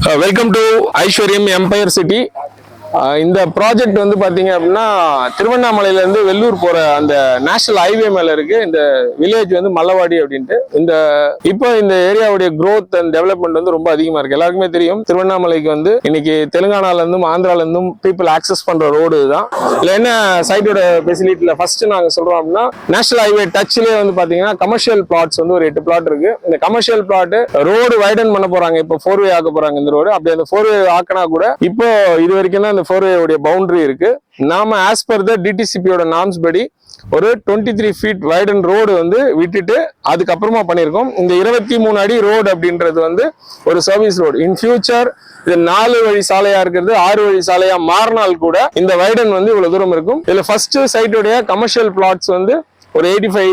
Welcome to ஐஸ்வர்யம் Empire city. இந்த project வந்து பாத்தீங்க அப்படின்னா திருவண்ணாமலையில இருந்து வெள்ளூர் போற அந்த நேஷனல் ஹைவே மேல இருக்கு. இந்த வில்லேஜ் வந்து மல்லவாடி அப்படின்ட்டு. இப்போ இந்த ஏரியாவுடைய growth அண்ட் டெவலப்மெண்ட் வந்து ரொம்ப அதிகமா இருக்கு. எல்லாருக்குமே தெரியும் திருவண்ணாமலைக்கு வந்து இன்னைக்கு தெலுங்கானால இருந்தும் ஆந்திரால இருந்தும் பீப்புள் ஆக்சஸ் பண்ற ரோடு இதுதான். இதுல என்ன சைட்டோட ஃபெசிலிட்டியில ஃபர்ஸ்ட் நாங்க சொல்றோம் அப்படின்னா நேஷனல் ஹைவே டச்லயே வந்து பாத்தீங்கன்னா கமர்ஷியல் பிளாட்ஸ் வந்து ஒரு 8 பிளாட் இருக்கு. இந்த கமர்ஷியல் பிளாட் ரோடு வைடன் பண்ண போறாங்க. இப்போ 4-வே ஆக்க போறாங்க இந்த ரோடு. அப்படி அந்த 4-வே ஆக்கினா கூட இப்போ இது வரைக்கும் தான் 4-வே உடைய பவுண்டரி இருக்கு. நாம ஆஸ் பர் த டிடிசிபியோட நார்ம்ஸ் படி ஒரு 23 ஃபீட் வைடன் ரோடு வந்து விட்டுட்டு அதுக்கப்புறமா பண்ணியிருக்கோம். இந்த 23 அடி ரோடு அப்படின்றது வந்து ஒரு சர்வீஸ் ரோடு. இன் ஃபியூச்சர் இது 4 வழி சாலையா இருக்கிறது 6 வழி சாலையா மாறினால் கூட இந்த வைடன் வந்து இவ்வளவு தூரம் இருக்கும். இதுல ஃபர்ஸ்ட் சைட்டுடைய கமர்ஷியல் பிளாட்ஸ் வந்து ஒரு 85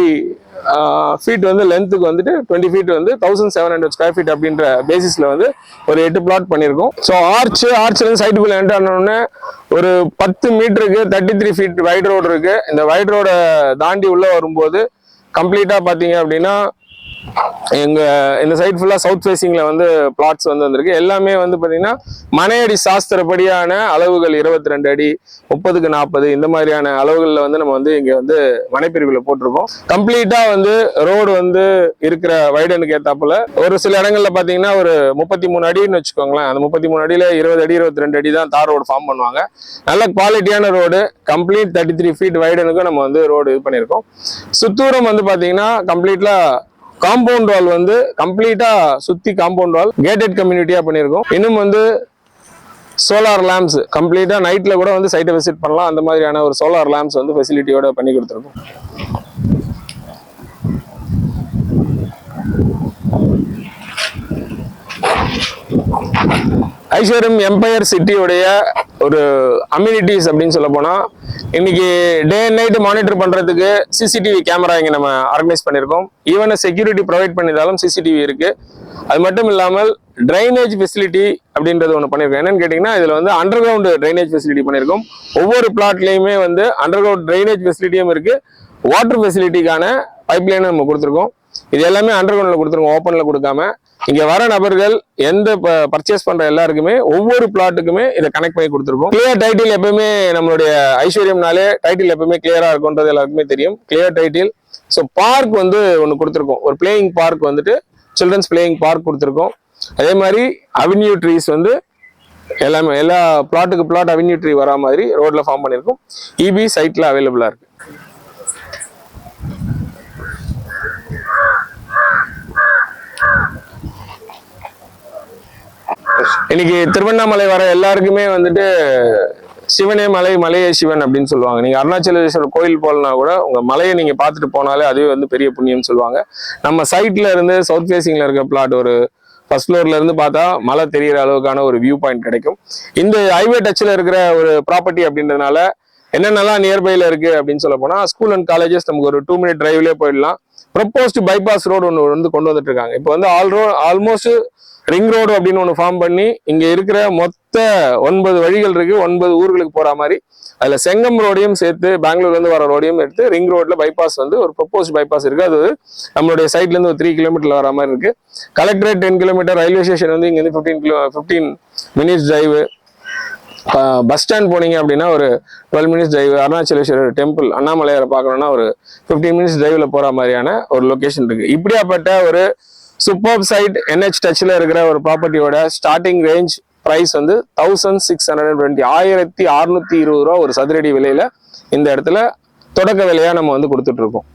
ஃபீட் வந்து லென்த்துக்கு வந்துட்டு 20 ஃபீட் வந்து 1700 ஸ்கொயர் ஃபீட் அப்படின்ற பேசிஸ்ல வந்து ஒரு 8 பிளாட் பண்ணியிருக்கோம். ஸோ ஆர்ச்ல இருந்து சைட்டுக்குள்ள என்டர் ஆனோடனே ஒரு 10 மீட்டருக்கு 33 ஃபீட் வைட் ரோடு இருக்கு. இந்த வைட் ரோட தாண்டி உள்ள வரும்போது கம்ப்ளீட்டா பாத்தீங்க அப்படின்னா இந்த சைட் ஃபுல்லா சவுத் ஃபேசிங்ல வந்து பிளாட்ஸ் வந்து வந்திருக்கு. எல்லாமே வந்து பாத்தீங்கன்னா மனையடி சாஸ்திரப்படியான அளவுகள் 22 அடி 30க்கு 40 இந்த மாதிரியான அளவுகள்ல வந்து நம்ம வந்து இங்க வந்து மனைப்பிரிவுல போட்டிருக்கோம். கம்ப்ளீட்டா வந்து ரோடு வந்து இருக்கிற வைடனுக்கு ஏத்தாப்புல ஒரு சில இடங்கள்ல பாத்தீங்கன்னா ஒரு 33 அடின்னு வச்சுக்கோங்களேன். அந்த 33 அடியில 20 அடி 22 அடி தான் தார் ரோடு ஃபார்ம் பண்ணுவாங்க. நல்ல குவாலிட்டியான ரோடு கம்ப்ளீட் 33 ஃபீட் வைடனுக்கு நம்ம வந்து ரோடு இது பண்ணியிருக்கோம். சுத்தூரம் வந்து பாத்தீங்கன்னா கம்ப்ளீட்லா காம்பவுண்ட் வால் வந்து கம்ப்ளீட்டா சுத்தி காம்பவுண்ட் வால் கேட்டட் கம்யூனிட்டியா பண்ணியிருக்கோம். இன்னும் வந்து சோலார் லேம்ப்ஸ் கம்ப்ளீட்டா நைட்ல கூட வந்து சைட்டை விசிட் பண்ணலாம். அந்த மாதிரியான ஒரு சோலார் லேம்ப்ஸ் வந்து ஃபெசிலிட்டியோட பண்ணி கொடுத்துருக்கோம். ஐஸ்வர்யம் எம்பயர் சிட்டியோடைய ஒரு அம்யூனிட்டிஸ் அப்படின்னு சொல்ல போனா இன்னைக்கு டே அண்ட் நைட் மானிட்டர் பண்றதுக்கு சிசிடிவி கேமரா இங்க நம்ம ஆர்கனைஸ் பண்ணியிருக்கோம். ஈவன் செக்யூரிட்டி ப்ரொவைட் பண்ணியிருந்தாலும் சிசிடிவி இருக்கு. அது மட்டும் இல்லாமல் ட்ரைனேஜ் ஃபெசிலிட்டி அப்படின்றது ஒன்று பண்ணியிருக்கோம். என்னன்னு கேட்டிங்கன்னா இதில் வந்து அண்டர் கிரவுண்ட் ட்ரைனேஜ் ஃபெசிலிட்டி பண்ணியிருக்கோம். ஒவ்வொரு பிளாட்லேயுமே வந்து அண்டர் கிரவுண்ட் ட்ரைனேஜ் ஃபெசிலிட்டியும் இருக்கு. வாட்டர் ஃபெசிலிட்டிக்கான பைப் லைனும் நம்ம கொடுத்துருக்கோம். இது எல்லாமே அண்டர் கிரவுண்ட்ல கொடுத்துருக்கோம், ஓப்பன்ல கொடுக்காம. இங்க வர நபர்கள் எந்த பர்ச்சேஸ் பண்ற எல்லாருக்குமே ஒவ்வொரு பிளாட்டுக்குமே இதை கனெக்ட் பண்ணி கொடுத்துருக்கோம். கிளியர் டைட்டில் எப்பவுமே நம்மளுடைய ஐஸ்வர்யம்னாலே டைட்டில் எப்பவுமே கிளியரா இருக்கும்ன்றது எல்லாருக்குமே தெரியும். Clear title. ஸோ பார்க் வந்து ஒன்று கொடுத்துருக்கோம். ஒரு பிளேயிங் பார்க் வந்துட்டு சில்ட்ரன்ஸ் பிளேயிங் பார்க் கொடுத்துருக்கோம். அதே மாதிரி அவென்யூ ட்ரீஸ் வந்து எல்லாமே எல்லா பிளாட்டுக்கு பிளாட் அவென்யூ ட்ரீ வரா மாதிரி ரோட்ல ஃபார்ம் பண்ணியிருக்கோம். இபி சைட்ல அவைலபிளா இருக்கு. இன்னைக்கு திருவண்ணாமலை வர எல்லாருக்குமே வந்துட்டு சிவனே மலை, மலையே சிவன் அப்படின்னு சொல்லுவாங்க. நீங்க அருணாச்சலேஸ்வரர் கோயில் போலனா கூட உங்க மலையை நீங்க பார்த்துட்டு போனாலே அதுவே வந்து பெரிய புண்ணியம் சொல்லுவாங்க. நம்ம சைட்ல இருந்து சவுத் ஃபேசிங்ல இருக்க பிளாட் ஒரு ஃபர்ஸ்ட் ஃப்ளோர்ல இருந்து பார்த்தா மலை தெரிகிற அளவுக்கான ஒரு வியூ பாயிண்ட் கிடைக்கும். இந்த ஹைவே டச்சில் இருக்கிற ஒரு ப்ராப்பர்ட்டி அப்படின்றதுனால என்னென்னலாம் நியர்பைல இருக்கு அப்படின்னு சொல்ல போனா ஸ்கூல் அண்ட் காலேஜஸ் நமக்கு ஒரு 2 மினிட் டிரைவ்லேயே போயிடலாம். ப்ரொப்போஸ்டு பைபாஸ் ரோடு ஒன்று வந்து கொண்டு வந்துட்டு இருக்காங்க. இப்போ வந்து ஆல்மோஸ்ட் ரிங் ரோடு அப்படின்னு ஒன்று ஃபார்ம் பண்ணி இங்க இருக்கிற மொத்த 9 வழிகள் இருக்கு. 9 ஊர்களுக்கு போற மாதிரி அதுல செங்கம் ரோடையும் சேர்த்து பெங்களூர்ல இருந்து வர ரோடையும் எடுத்து ரிங் ரோட்ல பைபாஸ் வந்து ஒரு ப்ரொப்போஸ்ட் பைபாஸ் இருக்கு. அது நம்மளுடைய சைட்ல இருந்து ஒரு 3 கிலோமீட்டர்ல வர மாதிரி இருக்கு. கலெக்டரேட் 10 கிலோமீட்டர், ரயில்வே ஸ்டேஷன் வந்து இங்க இருந்து 15 மினிட்ஸ் டிரைவ். பஸ் ஸ்டாண்ட் போனீங்க அப்படின்னா ஒரு 12 மினிட்ஸ் டிரைவ். அருணாச்சலேஸ்வரர் டெம்பிள் அண்ணாமலையாரை பார்க்கணும்னா ஒரு 15 மினிட்ஸ் டிரைவ்ல போற மாதிரியான ஒரு லொகேஷன் இருக்கு. இப்படியாப்பட்ட ஒரு சூப்பர் சைட் NH டச்ல இருக்கிற ஒரு ப்ராப்பர்ட்டியோட ஸ்டார்டிங் ரேஞ்ச் பிரைஸ் வந்து 1620 1620 ரூபா ஒரு சதுரடி விலையில இந்த இடத்துல தொடக்க விலையா நம்ம வந்து கொடுத்துட்டு இருக்கோம்.